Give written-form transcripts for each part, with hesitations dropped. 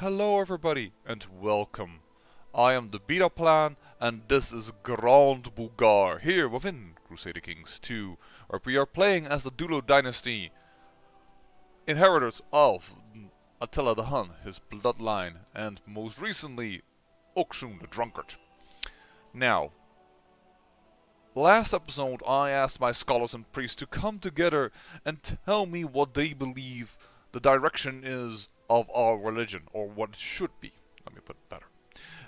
Hello everybody and welcome. I am the Beta Plan and this is Grand Bulgar here within Crusader Kings 2, where we are playing as the Dulo Dynasty, inheritors of Attila the Hun, his bloodline, and most recently Okshun the Drunkard. Now, last episode I asked my scholars and priests to come together and tell me what they believe the direction is of our religion, or what it should be. Let me put it better.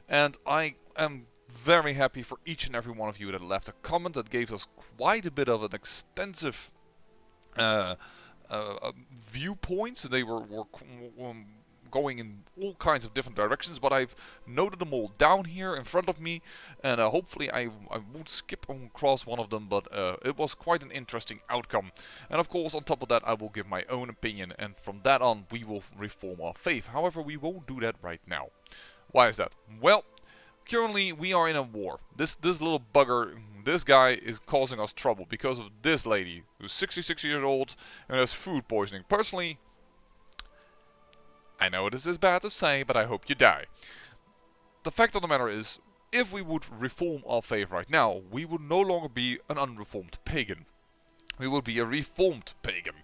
And I am very happy for each and every one of you that left a comment that gave us quite a bit of an extensive viewpoints. They were going in all kinds of different directions, but I've noted them all down here in front of me, and hopefully I won't skip across one of them, but it was quite an interesting outcome. And of course, on top of that, I will give my own opinion, and from that on, we will reform our faith. However, we won't do that right now. Why is that? Well, currently we are in a war. This little bugger, this guy is causing us trouble because of this lady, who's 66 years old and has food poisoning. Personally, I know this is bad to say, but I hope you die. The fact of the matter is, if we would reform our faith right now, we would no longer be an unreformed pagan. We would be a reformed pagan.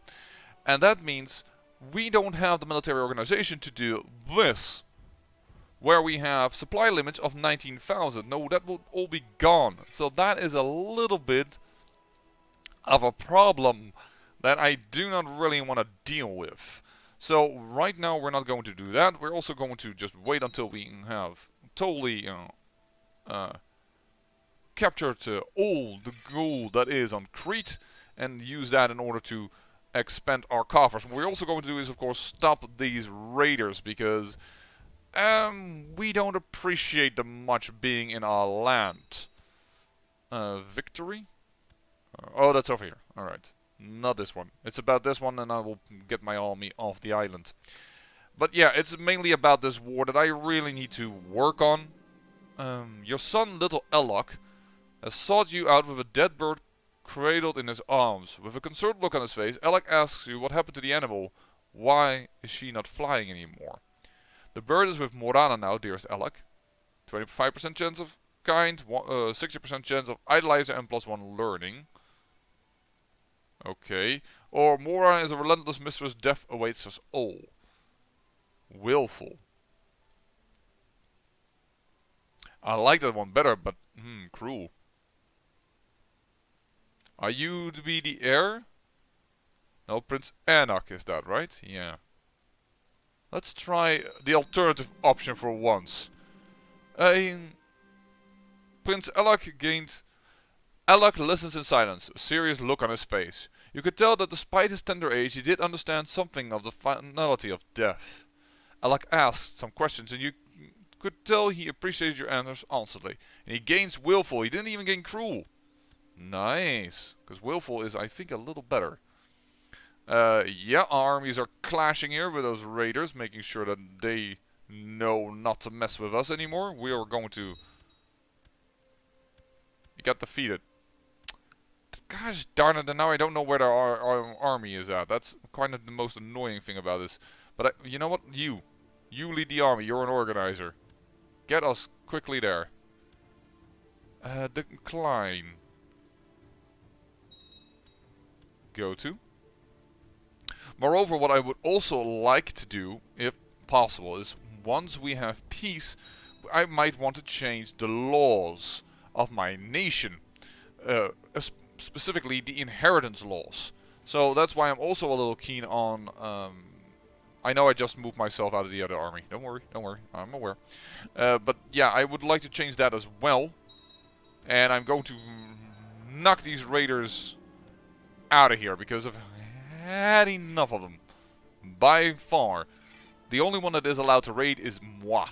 And that means we don't have the military organization to do this, where we have supply limits of 19,000. No, that will all be gone. So that is a little bit of a problem that I do not really want to deal with. So right now we're not going to do that. We're also going to just wait until we have totally captured all the gold that is on Crete and use that in order to expand our coffers. What we're also going to do is, of course, stop these raiders, because we don't appreciate them much being in our land. Victory? Oh, that's over here. Alright. Not this one. It's about this one, and I will get my army off the island. But yeah, it's mainly about this war that I really need to work on. Your son, little Elok, has sought you out with a dead bird cradled in his arms. With a concerned look on his face, Elok asks you what happened to the animal. Why is she not flying anymore? The bird is with Morana now, dearest Elok. 25% chance of kind, 60% chance of idolizer, and +1 learning. Okay. Or Morana is a relentless mistress, death awaits us all. Willful. I like that one better, but cruel. Are you to be the heir? No, Prince Anak is that, right? Yeah. Let's try the alternative option for once. Prince Elok gained... Elok listens in silence, a serious look on his face. You could tell that despite his tender age, he did understand something of the finality of death. Elok asked some questions, and you could tell he appreciated your answers honestly. And he gains willful. He didn't even gain cruel. Nice. Because willful is, I think, a little better. Yeah, our armies are clashing here with those raiders, making sure that they know not to mess with us anymore. We are going to... You got defeated. Gosh darn it, and now I don't know where our army is at. That's kind of the most annoying thing about this. But you know what? You lead the army. You're an organizer. Get us quickly there. Decline. Go to. Moreover, what I would also like to do, if possible, is once we have peace, I might want to change the laws of my nation. Specifically the inheritance laws. So that's why I'm also a little keen on... I know I just moved myself out of the other army. Don't worry, I'm aware. But yeah, I would like to change that as well. And I'm going to knock these raiders out of here, because I've had enough of them. By far. The only one that is allowed to raid is moi.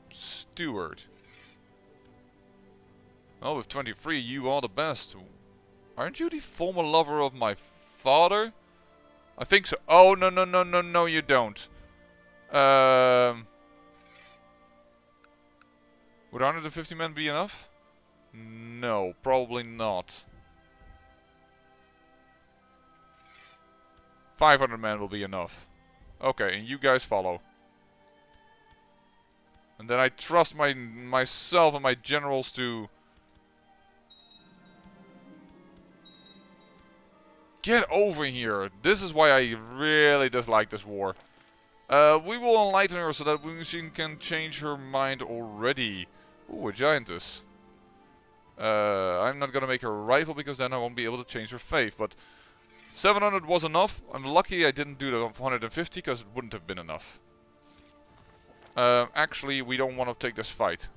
Steward. Oh, with 23, you are the best. Aren't you the former lover of my father? I think so. Oh, no, you don't. Would 150 men be enough? No, probably not. 500 men will be enough. Okay, and you guys follow. And then I trust myself and my generals to get over here. This is why I really dislike this war. We will enlighten her so that she can change her mind already. Ooh, a giantess. I'm not gonna make her a rival because then I won't be able to change her faith. But 700 was enough. I'm lucky I didn't do the 150 because it wouldn't have been enough. Actually, we don't want to take this fight.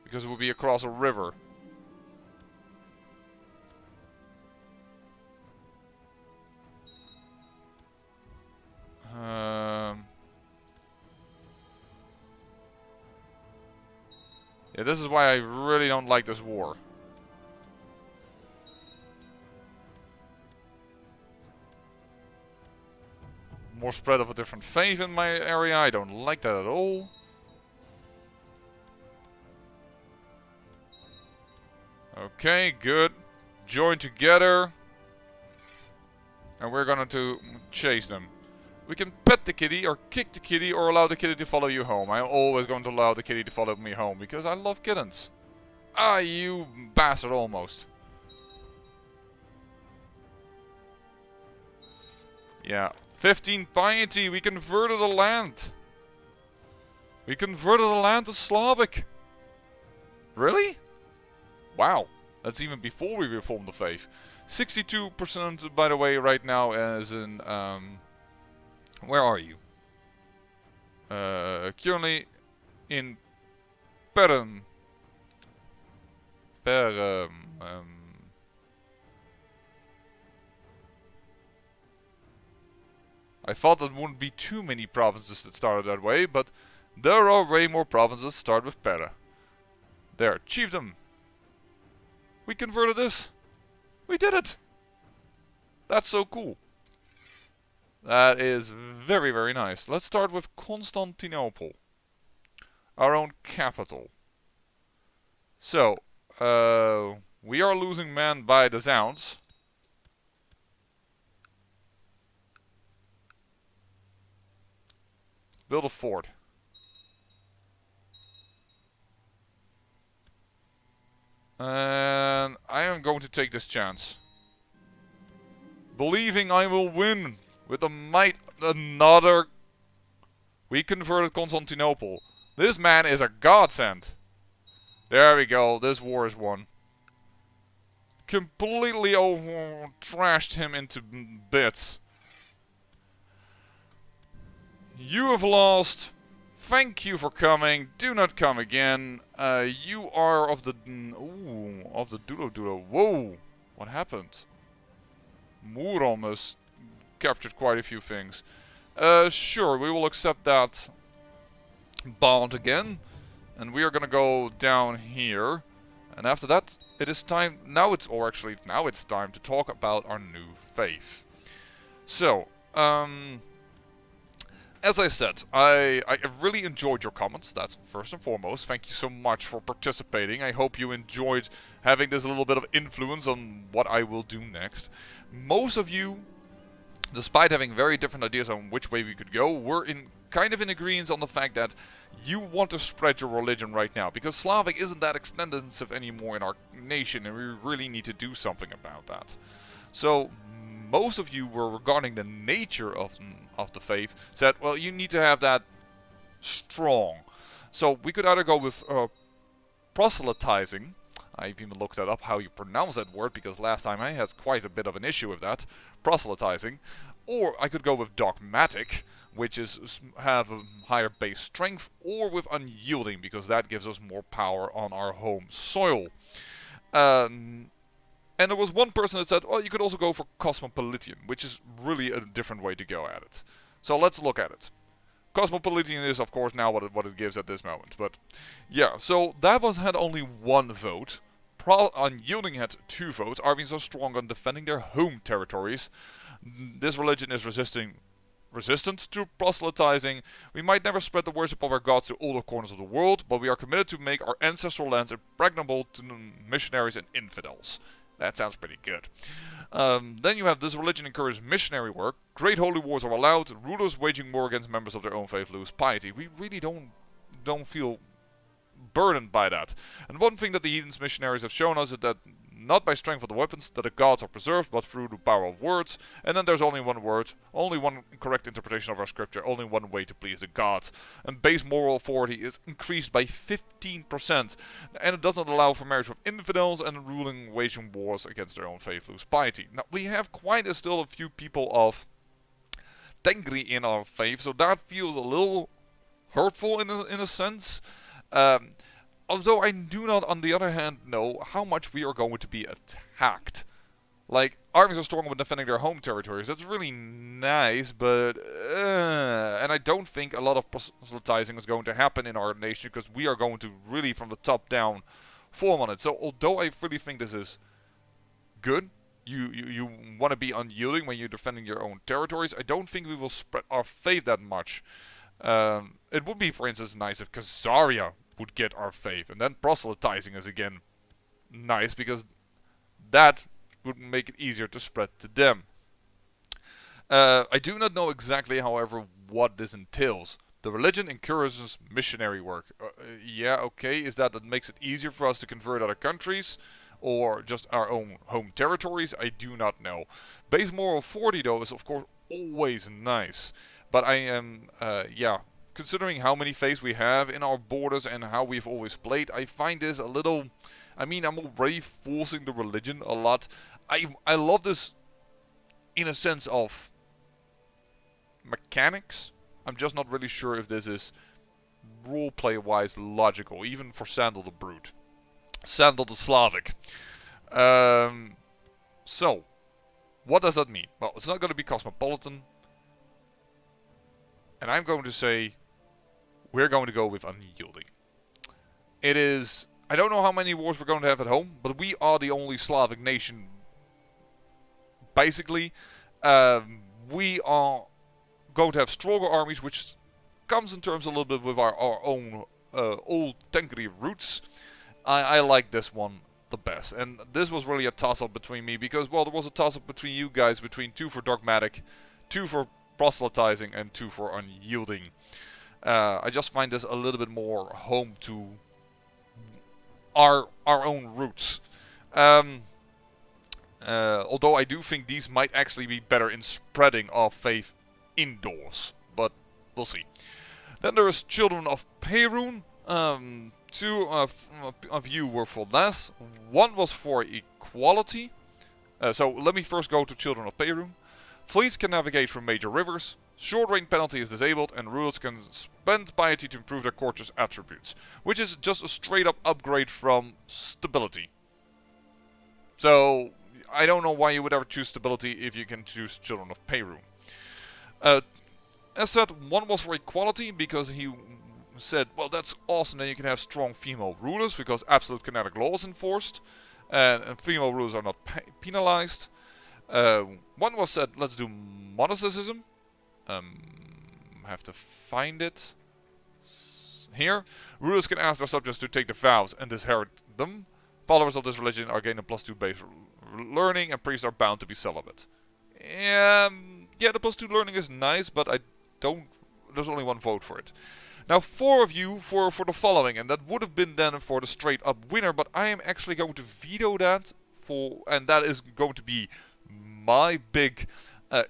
Because it would be across a river. Yeah, this is why I really don't like this war. More spread of a different faith in my area. I don't like that at all. Okay, good. Join together. And we're going to chase them. We can pet the kitty, or kick the kitty, or allow the kitty to follow you home. I'm always going to allow the kitty to follow me home, because I love kittens. Ah, you bastard, almost. Yeah. 15 piety, we converted the land. We converted the land to Slavic. Really? Wow. That's even before we reformed the faith. 62% by the way right now is in where are you? Currently in Perm. I thought there wouldn't be too many provinces that started that way, but there are way more provinces that start with Pera. There, chiefdom. We converted this. We did it. That's so cool. That is very, very nice. Let's start with Constantinople. Our own capital. So, we are losing men by the sounds. Build a fort. And I am going to take this chance. Believing I will win with the might another. We converted Constantinople. This man is a godsend. There we go. This war is won. Completely trashed him into bits. You have lost. Thank you for coming. Do not come again. You are of the Dulo. Whoa! What happened? Murom has captured quite a few things. Sure, we will accept that bond again, and we are gonna go down here. And after that, it is time. Now it's time to talk about our new faith. So, as I said, I really enjoyed your comments, that's first and foremost. Thank you so much for participating. I hope you enjoyed having this little bit of influence on what I will do next. Most of you, despite having very different ideas on which way we could go, were kind of in agreement on the fact that you want to spread your religion right now. Because Slavic isn't that extensive anymore in our nation, and we really need to do something about that. So, most of you were regarding the nature of the faith, said, well, you need to have that strong. So we could either go with proselytizing. I've even looked that up, how you pronounce that word, because last time I had quite a bit of an issue with that, proselytizing. Or I could go with dogmatic, which is have a higher base strength, or with unyielding, because that gives us more power on our home soil. And there was one person that said, well, you could also go for Cosmopolitan, which is really a different way to go at it. So let's look at it. Cosmopolitan is, of course, now what it gives at this moment. But yeah, so that had only one vote. Unyielding had 2 votes. Armies are strong on defending their home territories. This religion is resistant to proselytizing. We might never spread the worship of our gods to all the corners of the world, but we are committed to make our ancestral lands impregnable to missionaries and infidels. That sounds pretty good. Then you have this religion encourages missionary work. Great holy wars are allowed. Rulers waging war against members of their own faith lose piety. We really don't feel burdened by that. And one thing that the heathens missionaries have shown us is that not by strength of the weapons that the gods are preserved, but through the power of words. And then there's only one word, only one correct interpretation of our scripture, only one way to please the gods. And base moral authority is increased by 15%. And it doesn't allow for marriage with infidels, and ruling waging wars against their own faith lose piety. Now, we have quite still a few people of Tengri in our faith, so that feels a little hurtful in a sense. Although I do not, on the other hand, know how much we are going to be attacked. Like, armies are strong when defending their home territories. That's really nice, but... and I don't think a lot of proselytizing is going to happen in our nation, because we are going to really, from the top down, form on it. So, although I really think this is good, you want to be unyielding when you're defending your own territories, I don't think we will spread our faith that much. It would be, for instance, nice if Khazaria would get our faith, and then proselytizing is again nice, because that would make it easier to spread to them. I do not know exactly, however, what this entails. The religion encourages missionary work. Yeah, okay, is that makes it easier for us to convert other countries, or just our own home territories? I do not know. Base moral 40 though is of course always nice, but I am, considering how many faiths we have in our borders and how we've always played, I find this a little... I mean, I'm already forcing the religion a lot. I love this in a sense of mechanics. I'm just not really sure if this is roleplay-wise logical, even for Sandal the Brute. Sandal the Slavic. So, what does that mean? Well, it's not going to be cosmopolitan. And I'm going to say... we're going to go with unyielding. It is... I don't know how many wars we're going to have at home, but we are the only Slavic nation. Basically, we are going to have stronger armies, which comes in terms a little bit with our own old Tengri roots. I like this one the best. And this was really a toss-up between me, because, well, there was a toss-up between you guys, between 2 for dogmatic, 2 for proselytizing, and 2 for unyielding. I just find this a little bit more home to our own roots. Although I do think these might actually be better in spreading our faith indoors. But we'll see. Then there is Children of Perun. 2 of you were for less. 1 was for equality. So let me first go to Children of Perun. Fleets can navigate through major rivers. Short range penalty is disabled, and rulers can spend piety to improve their courteous attributes, which is just a straight up upgrade from stability. So, I don't know why you would ever choose stability if you can choose Children of Perun. As said, 1 was for equality, because he said, well, that's awesome that you can have strong female rulers, because absolute kinetic law is enforced, and female rulers are not penalized. 1 was said, let's do monasticism. Have to find it. Here. Rulers can ask their subjects to take the vows and disinherit them. Followers of this religion are gaining +2 base learning, and priests are bound to be celibate. Yeah, the +2 learning is nice, but I don't... there's only 1 vote for it. Now, 4 of you for the following, and that would have been then for the straight up winner, but I am actually going to veto that, and that is going to be my big...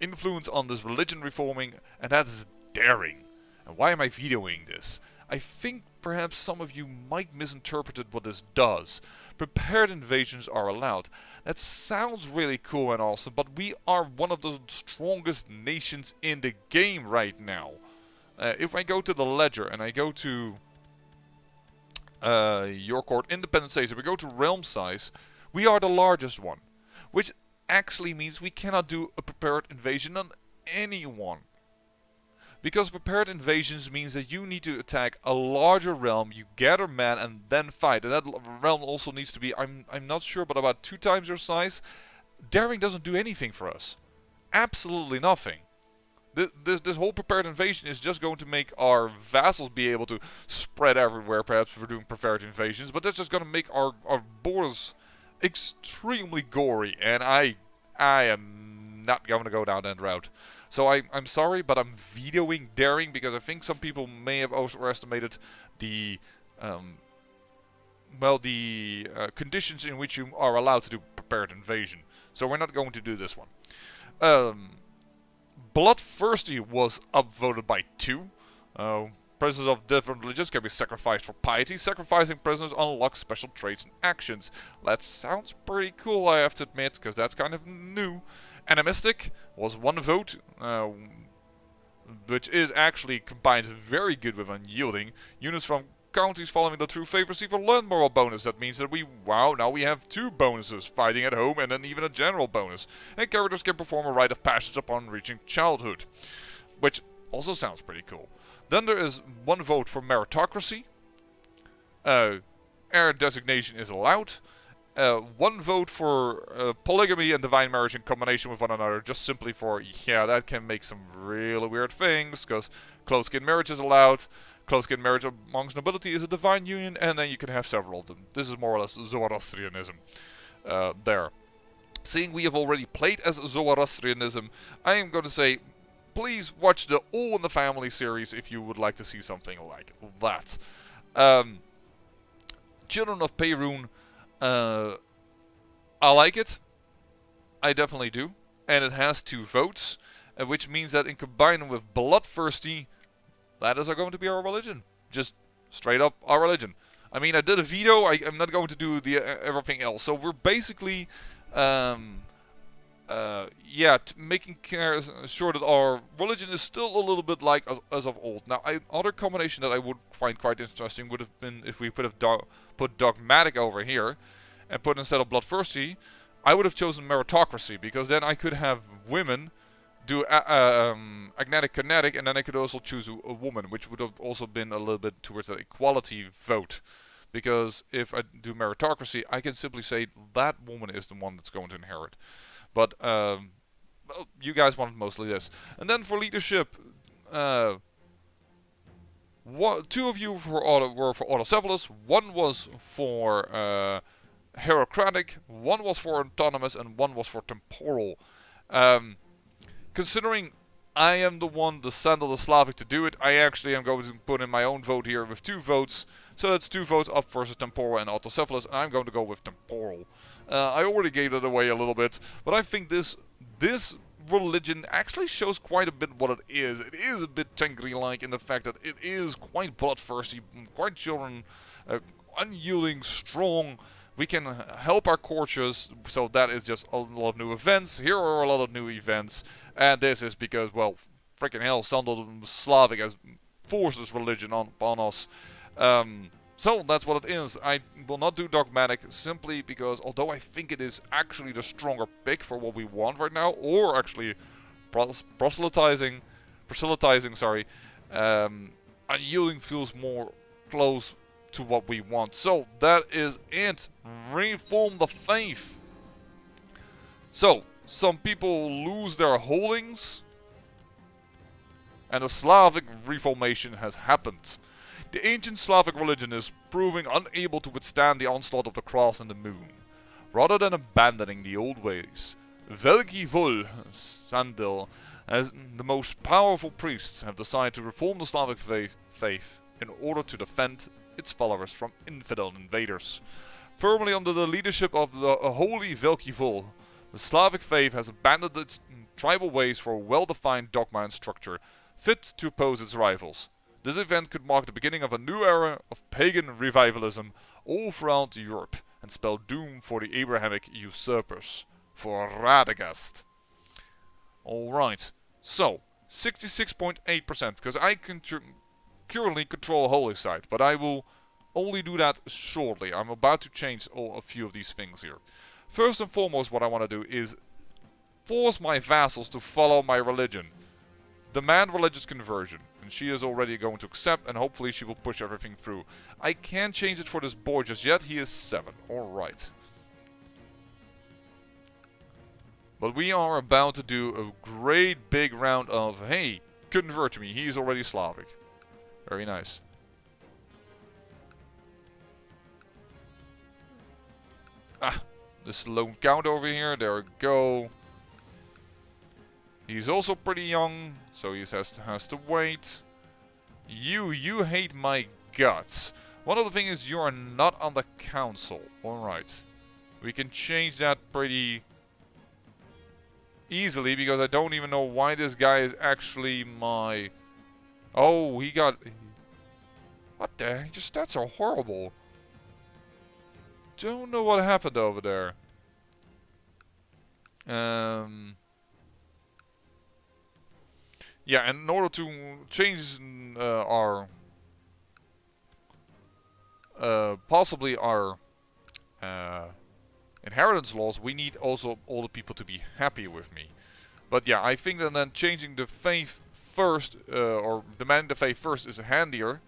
influence on this religion reforming, and that is daring. And why am I vetoing this? I think perhaps some of you might misinterpret what this does. Prepared invasions are allowed. That sounds really cool and awesome, but we are one of the strongest nations in the game right now. If I go to the ledger and I go to your court, independent states, if we go to realm size, we are the largest one, which actually means we cannot do a prepared invasion on anyone. Because prepared invasions means that you need to attack a larger realm, you gather men and then fight. And that realm also needs to be, I'm not sure, but about 2 times your size. Daring doesn't do anything for us. Absolutely nothing. This whole prepared invasion is just going to make our vassals be able to spread everywhere, perhaps for doing prepared invasions. But that's just going to make our borders extremely gory, and I am not going to go down that route. So I'm sorry, but I'm vetoing daring because I think some people may have overestimated the conditions in which you are allowed to do prepared invasion. So we're not going to do this one. Bloodthirsty was upvoted by 2. Prisoners of different religions can be sacrificed for piety. Sacrificing prisoners unlocks special traits and actions. That sounds pretty cool, I have to admit, because that's kind of new. Animistic was 1 vote, which is actually combines very good with unyielding. Units from counties following the true faith receive a land moral bonus. That means that now we have 2 bonuses, fighting at home and then even a general bonus. And characters can perform a rite of passage upon reaching childhood, which also sounds pretty cool. Then there is 1 vote for meritocracy. Heir designation is allowed. 1 vote for polygamy and divine marriage in combination with one another, just simply for, yeah, that can make some really weird things, because close-kin marriage is allowed. Close-kin marriage amongst nobility is a divine union, and then you can have several of them. This is more or less Zoroastrianism there. Seeing we have already played as Zoroastrianism, I am going to say, please watch the All in the Family series if you would like to see something like that. Children of Perun, I like it. I definitely do. And it has 2 votes, which means that in combining with Bloodthirsty, that is going to be our religion. Just straight up our religion. I mean, I did a veto. I'm not going to do the everything else. So we're basically making sure that our religion is still a little bit like as of old. Now, other combination that I would find quite interesting would have been if we put dogmatic over here and put instead of bloodthirsty, I would have chosen meritocracy, because then I could have women do agnatic kinetic, and then I could also choose a woman, which would have also been a little bit towards the equality vote. Because if I do meritocracy, I can simply say that woman is the one that's going to inherit. But well, you guys wanted mostly this. And then for leadership, 2 of you were for autocephalous, 1 was for hierocratic, 1 was for autonomous, and 1 was for temporal. Considering I am the one, the son of the Slavic, to do it, I actually am going to put in my own vote here with 2 votes. So that's 2 votes up versus temporal and autocephalous, and I'm going to go with temporal. I already gave it away a little bit, but I think this religion actually shows quite a bit what it is. It is a bit Tengri-like in the fact that it is quite bloodthirsty, quite children, unyielding, strong. We can help our courtiers, so that is just a lot of new events. Here are a lot of new events, and this is because, well, freaking hell, Sandal Slavic has forced this religion upon us. So that's what it is. I will not do dogmatic simply because, although I think it is actually the stronger pick for what we want right now, or actually proselytizing, unyielding feels more close to what we want. So that is it. Reform the faith. So some people lose their holdings, and the Slavic Reformation has happened. The ancient Slavic religion is proving unable to withstand the onslaught of the cross and the moon. Rather than abandoning the old ways, Veliki Vol, Sandil, as the most powerful priests, have decided to reform the Slavic faith in order to defend its followers from infidel invaders. Firmly under the leadership of the holy Veliki Vol, the Slavic faith has abandoned its tribal ways for a well-defined dogma and structure, fit to oppose its rivals. This event could mark the beginning of a new era of pagan revivalism all throughout Europe, and spell doom for the Abrahamic usurpers. For Radagast. Alright, so 66.8%, because I currently control a holy site, but I will only do that shortly. I'm about to change a few of these things here. First and foremost, what I want to do is force my vassals to follow my religion. Demand religious conversion. And she is already going to accept, and hopefully she will push everything through. I can't change it for this boy just yet. He is 7. Alright. But we are about to do a great big round of, hey, convert me. He is already Slavic. Very nice. Ah, This lone count over here. There we go. He's also pretty young, so he has to wait. You hate my guts. One of the things is you are not on the council. Alright. We can change that pretty easily, because I don't even know why this guy is actually my... Oh, he got... What the heck? Your stats are horrible. Don't know what happened over there. Yeah, and in order to change our... possibly our... inheritance laws, we need also all the people to be happy with me. But yeah, I think that then changing the faith first, or demanding the faith first, is handier.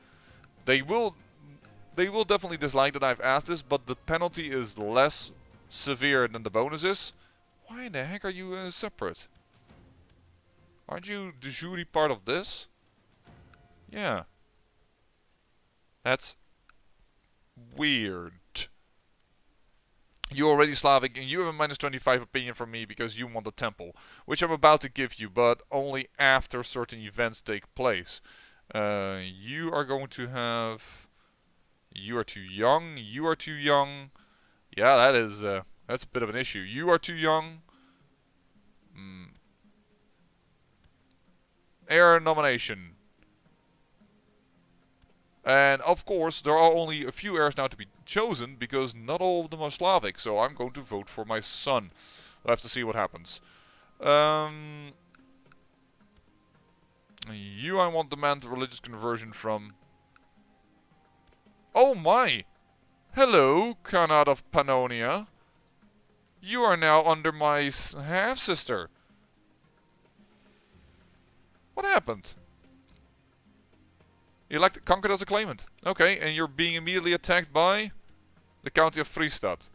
They will definitely dislike that I've asked this, but the penalty is less severe than the bonus is. Why in the heck are you separate? Aren't you de jure part of this? Yeah. That's weird. You're already Slavic, and you have a minus 25 opinion from me because you want the temple, which I'm about to give you, but only after certain events take place. You are going to have... You are too young. You are too young. Yeah, that's a bit of an issue. You are too young. Heir nomination. And of course, there are only a few heirs now to be chosen, because not all of them are Slavic. So I'm going to vote for my son. We'll have to see what happens. You, I want demand religious conversion from... Oh my! Hello, Khanate of Pannonia. You are now under my half-sister. What happened? Elected, conquered as a claimant. Okay, and you're being immediately attacked by the county of Friesland.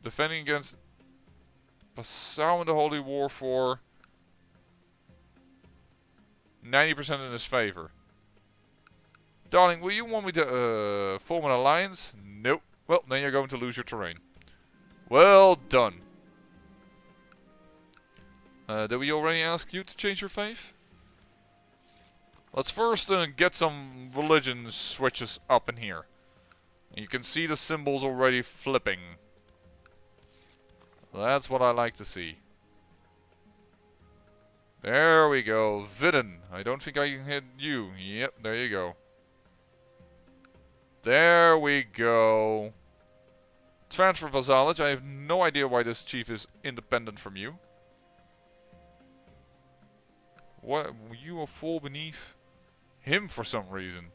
Defending against Passau in the Holy War for 90% in his favor. Darling, will you want me to form an alliance? Nope. Well, then you're going to lose your terrain. Well done. Did we already ask you to change your faith? Let's first get some religion switches up in here. You can see the symbols already flipping. That's what I like to see. There we go. Vidden. I don't think I can hit you. Yep, there you go. There we go. Transfer vassalage. I have no idea why this chief is independent from you. What? You fall beneath him for some reason.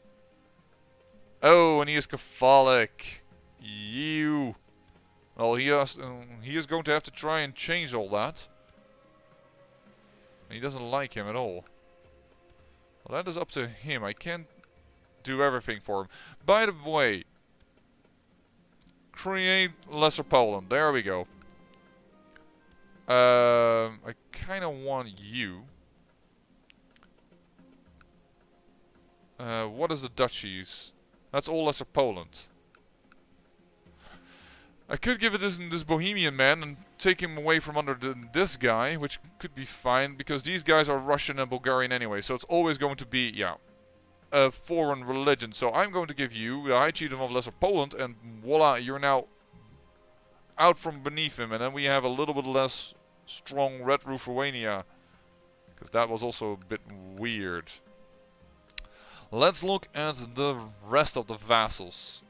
Oh, and he is Catholic. You. Well, he is going to have to try and change all that. He doesn't like him at all. Well, that is up to him. I can't do everything for him. By the way, create Lesser Poland. There we go. I kind of want you. What is the duchies? That's all Lesser Poland. I could give it this Bohemian man and take him away from under this guy, which could be fine, because these guys are Russian and Bulgarian anyway, so it's always going to be, yeah, a foreign religion. So I'm going to give you the High Chiefdom of Lesser Poland, and voila, you're now out from beneath him, and then we have a little bit less strong Red Ruthenia, because that was also a bit weird. Let's look at the rest of the vassals.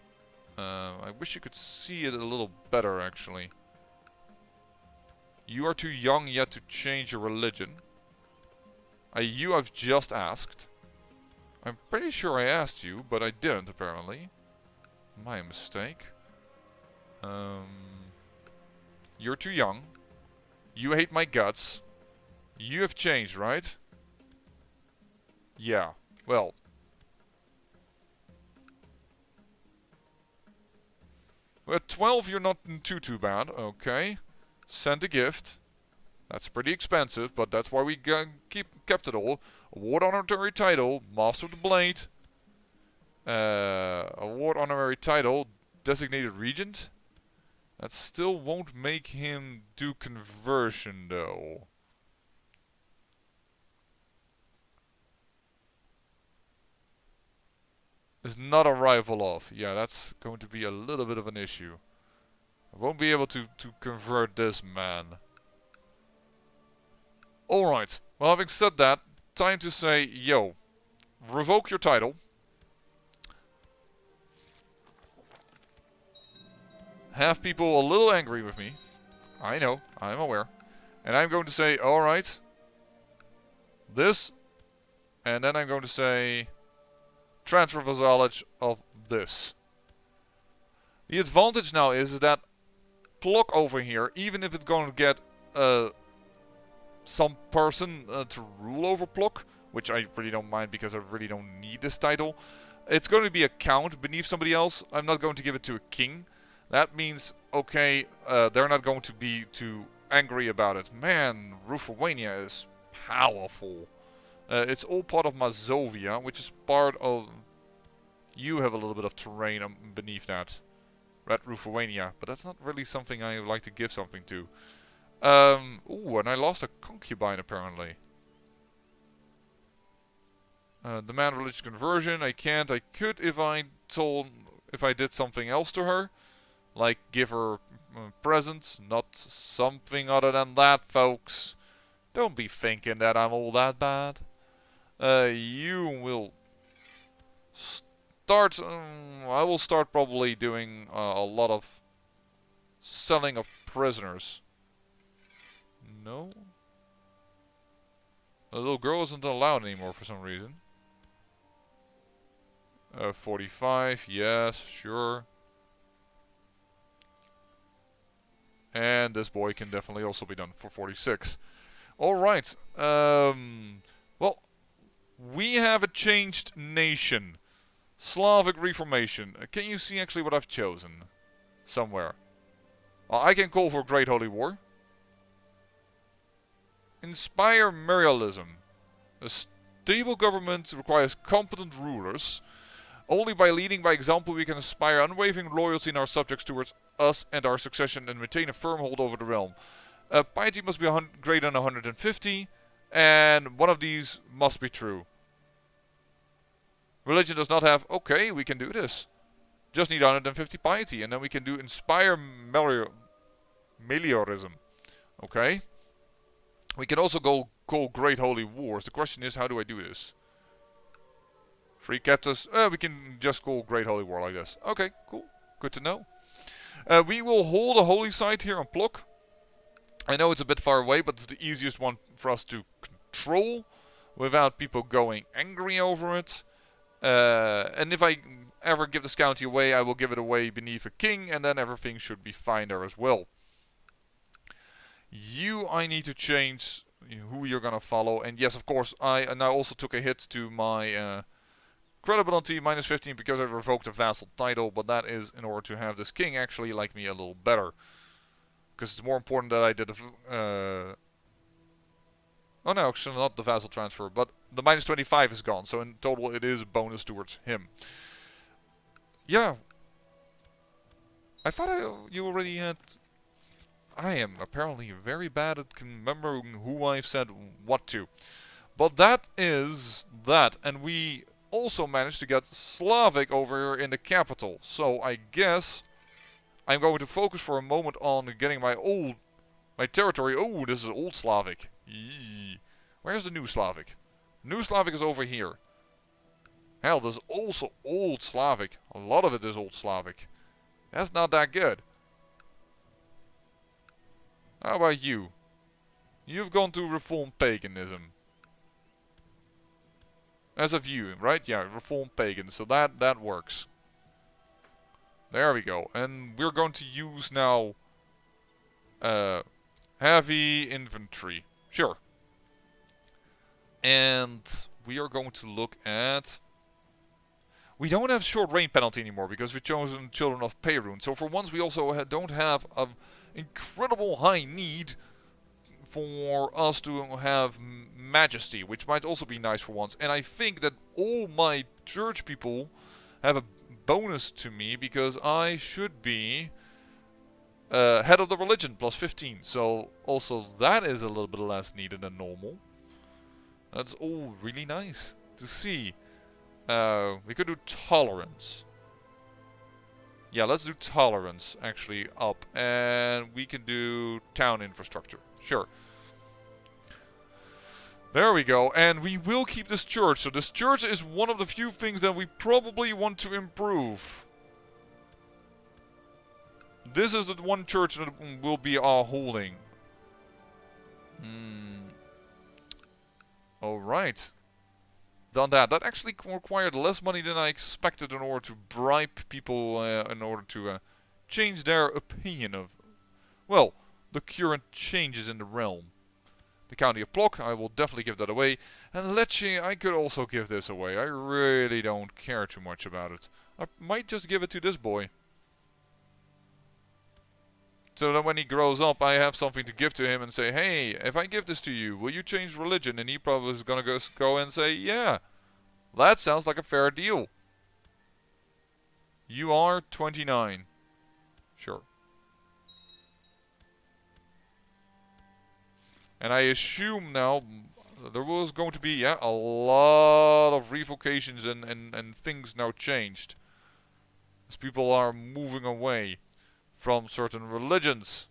I wish you could see it a little better, actually. You are too young yet to change your religion. You I've just asked. I'm pretty sure I asked you, but I didn't, apparently. My mistake. You're too young. You hate my guts. You have changed, right? Yeah. Well. At 12 you're not too bad. Okay. Send a gift. That's pretty expensive, but that's why we kept it all. Award honorary title. Master of the Blade. Award honorary title, designated regent. That still won't make him do conversion though. Is not a rival of. Yeah, that's going to be a little bit of an issue. I won't be able to convert this man. Alright, well, having said that, time to say, yo, revoke your title. Have people a little angry with me. I know, I'm aware. And I'm going to say, alright, this, and then I'm going to say, transfer vassalage of this. The advantage now is that Plok over here, even if it's going to get some person to rule over Plok, which I really don't mind because I really don't need this title, it's going to be a count beneath somebody else. I'm not going to give it to a king. That means, okay, they're not going to be too angry about it. Man, Lithuania is powerful. It's all part of Mazovia, which is part of... You have a little bit of terrain beneath that. Red Lithuania, but that's not really something I would like to give something to. Ooh, and I lost a concubine apparently. Demand religious conversion. I can't. I could if I did something else to her, like give her presents. Not something other than that, folks. Don't be thinking that I'm all that bad. You will start. I will start probably doing a lot of selling of prisoners. No? The little girl isn't allowed anymore for some reason. 45, yes, sure. And this boy can definitely also be done for 46. Alright, well, we have a changed nation. Slavic Reformation. Can you see actually what I've chosen? Somewhere. I can call for Great Holy War. Inspire Merialism. A stable government requires competent rulers. Only by leading by example we can inspire unwavering loyalty in our subjects towards us and our succession and maintain a firm hold over the realm. Piety must be greater than 150, and one of these must be true. Religion does not have... Okay, we can do this. Just need 150 piety, and then we can do Inspire Meliorism. Okay. We can also call Great Holy Wars. The question is, how do I do this? Free captives. We can just call Great Holy War like this. Okay, cool. Good to know. We will hold a holy site here on Plok. I know it's a bit far away, but it's the easiest one for us to control without people going angry over it. And if I ever give this county away, I will give it away beneath a king, and then everything should be fine there as well. I need to change who you're gonna follow, and yes, of course, I now also took a hit to my credibility minus 15 because I revoked a vassal title, but that is in order to have this king actually like me a little better, because it's more important that I did a oh no, actually not the vassal transfer, but the minus 25 is gone, so in total it is a bonus towards him. Yeah, I thought you already had... I am apparently very bad at remembering who I've said what to. But that is that. And we also managed to get Slavic over here in the capital. So I guess I'm going to focus for a moment on getting my territory. Oh, this is Old Slavic. Eee. Where's the New Slavic? New Slavic is over here. Hell, there's also Old Slavic. A lot of it is Old Slavic. That's not that good. How about you? You've gone to reform paganism. As of you, right? Yeah, reform pagan. So that works. There we go. And we're going to use now heavy infantry. Sure. And we are going to look at... We don't have short range penalty anymore because we've chosen Children of Perun. So for once we also don't have a incredible high need for us to have majesty, which might also be nice for once. And I think that all my church people have a bonus to me because I should be head of the religion plus 15. So also that is a little bit less needed than normal. That's all really nice to see. We could do tolerance. Yeah, let's do tolerance actually up. And we can do town infrastructure. Sure. There we go. And we will keep this church. So this church is one of the few things that we probably want to improve. This is the one church that will be our holding. Alright. Done that. That actually required less money than I expected in order to bribe people in order to change their opinion of, well, the current changes in the realm. The County of Plock, I will definitely give that away. And Lecce, I could also give this away. I really don't care too much about it. I might just give it to this boy. So that when he grows up, I have something to give to him and say, hey, if I give this to you, will you change religion? And he probably is going to go and say, yeah, that sounds like a fair deal. You are 29. Sure. And I assume now there was going to be a lot of revocations and things now changed. As people are moving away from certain religions.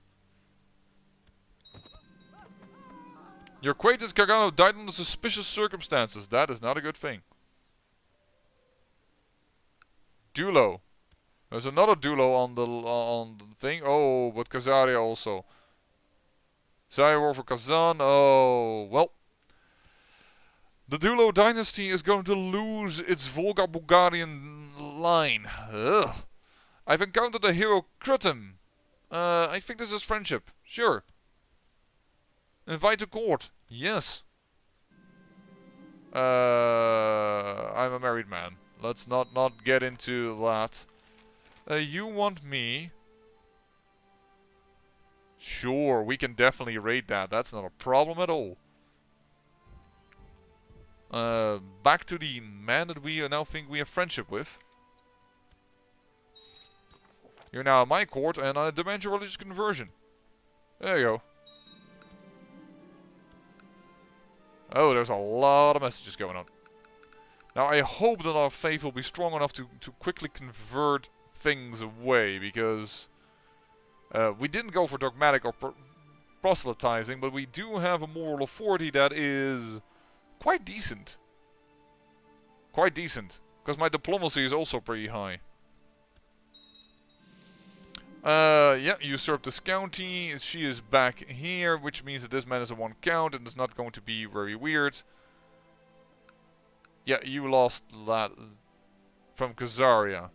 Your acquaintance Gargano died under suspicious circumstances. That is not a good thing. Dulo. There's another Dulo on the thing. Oh, but Khazaria also. Saya War for Kazan. Oh, well. The Dulo Dynasty is going to lose its Volga-Bulgarian line. Ugh. I've encountered a hero Kritim. I think this is friendship. Sure. Invite to court. Yes. I'm a married man. Let's not get into that. You want me? Sure, we can definitely raid that. That's not a problem at all. Back to the man that we now think we have friendship with. You're now in my court, and I demand your religious conversion. There you go. Oh, there's a lot of messages going on. Now, I hope that our faith will be strong enough to quickly convert things away, because we didn't go for dogmatic or proselytizing, but we do have a moral authority that is quite decent. Quite decent. Because my diplomacy is also pretty high. Yeah, usurped this county. She is back here, which means that this man is a one count and it's not going to be very weird. Yeah, you lost that from Khazaria.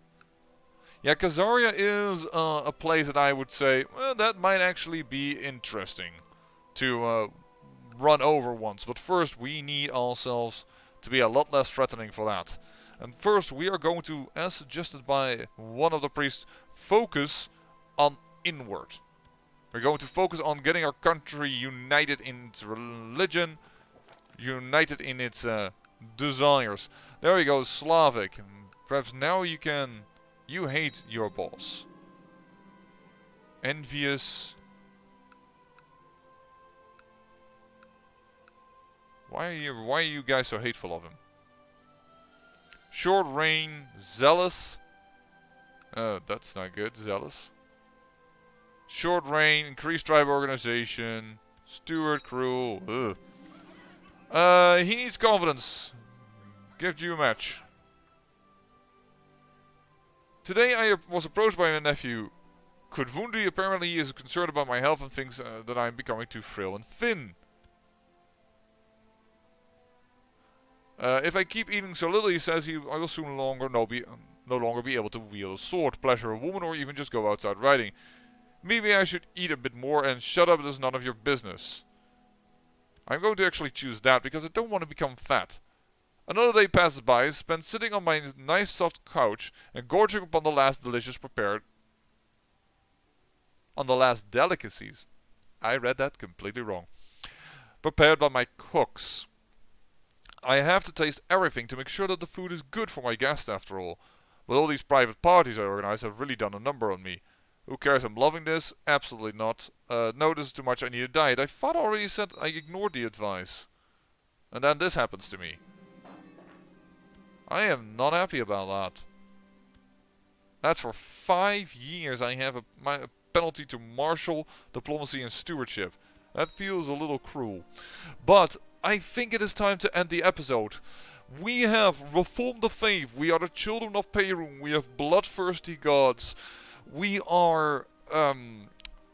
Yeah, Khazaria is a place that I would say, well, that might actually be interesting to run over once. But first, we need ourselves to be a lot less threatening for that. And first, we are going to, as suggested by one of the priests, focus on inward. We're going to focus on getting our country united in its religion, united in its desires. There we go, Slavic. Perhaps now you can... You hate your boss. Envious. Why are you guys so hateful of him? Short reign, zealous. That's not good, zealous. Short reign, increased tribe organization, steward, cruel. Ugh. He needs confidence. Give you a match. Today I was approached by my nephew Kudvundi. Apparently he is concerned about my health and thinks that I am becoming too frail and thin. If I keep eating so little, he says I will soon no longer be able to wield a sword, pleasure a woman, or even just go outside riding. Maybe I should eat a bit more and shut up, it is none of your business. I'm going to actually choose that because I don't want to become fat. Another day passes by, spent sitting on my nice soft couch and gorging upon the last delicacies. I read that completely wrong. Prepared by my cooks. I have to taste everything to make sure that the food is good for my guest after all. But all these private parties I organize have really done a number on me. Who cares? I'm loving this? Absolutely not. No, this is too much. I need a diet. I thought I already said I ignored the advice. And then this happens to me. I am not happy about that. That's for 5 years I have a penalty to martial, diplomacy and stewardship. That feels a little cruel. But I think it is time to end the episode. We have reformed the faith. We are the children of Perun. We have bloodthirsty gods. We are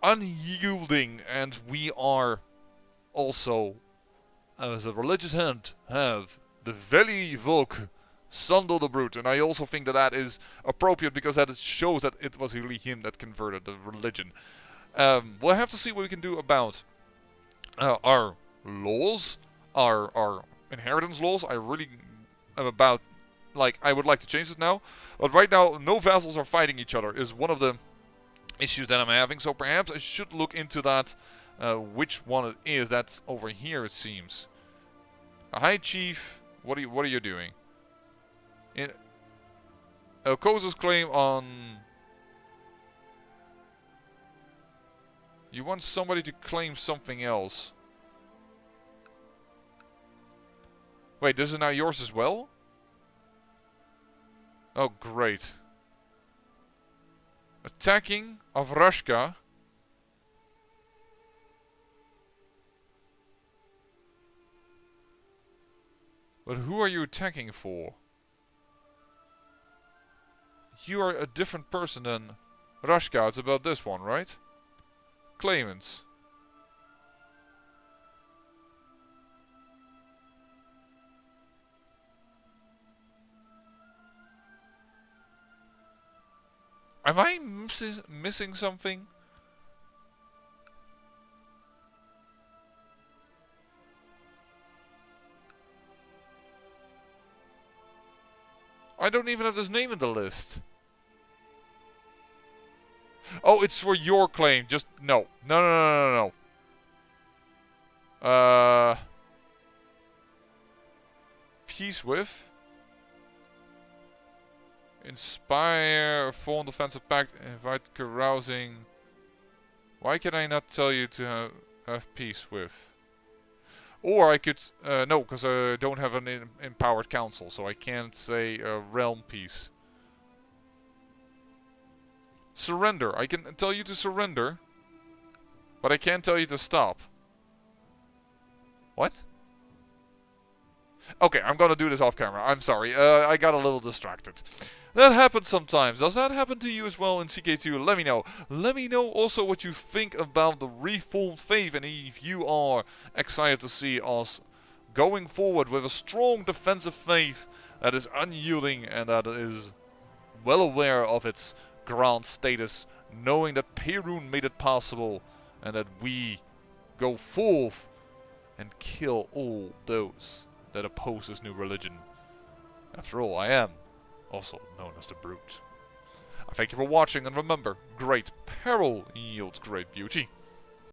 unyielding, and we are also, as a religious hint, have the Veli Volk, Sandal the Brute. And I also think that that is appropriate because that shows that it was really him that converted the religion. We'll have to see what we can do about our laws, our inheritance laws. I really am about, like, I would like to change this now. But right now, no vassals are fighting each other is one of the issues that I'm having. So perhaps I should look into that, which one it is. That's over here, it seems. Hi, Chief. What are you doing? Koza's claim on... You want somebody to claim something else. Wait, this is now yours as well? Oh, great. Attacking of Rashka. But who are you attacking for? You are a different person than Rashka. It's about this one, right? Claimants. Am I missing something? I don't even have his name in the list. Oh, it's for your claim. Just no. No. Peace with. Inspire a foreign defensive pact. Invite carousing. Why can I not tell you to have peace with? Or I could... no, because I don't have an empowered council. So I can't say realm peace. Surrender. I can tell you to surrender. But I can't tell you to stop. What? Okay, I'm gonna do this off camera. I'm sorry. I got a little distracted. That happens sometimes. Does that happen to you as well in CK2? Let me know. Let me know also what you think about the reformed faith, and if you are excited to see us going forward with a strong defensive faith that is unyielding and that is well aware of its grand status, knowing that Perun made it possible and that we go forth and kill all those that oppose this new religion. After all, I am also known as the Brute. I thank you for watching, and remember, great peril yields great beauty.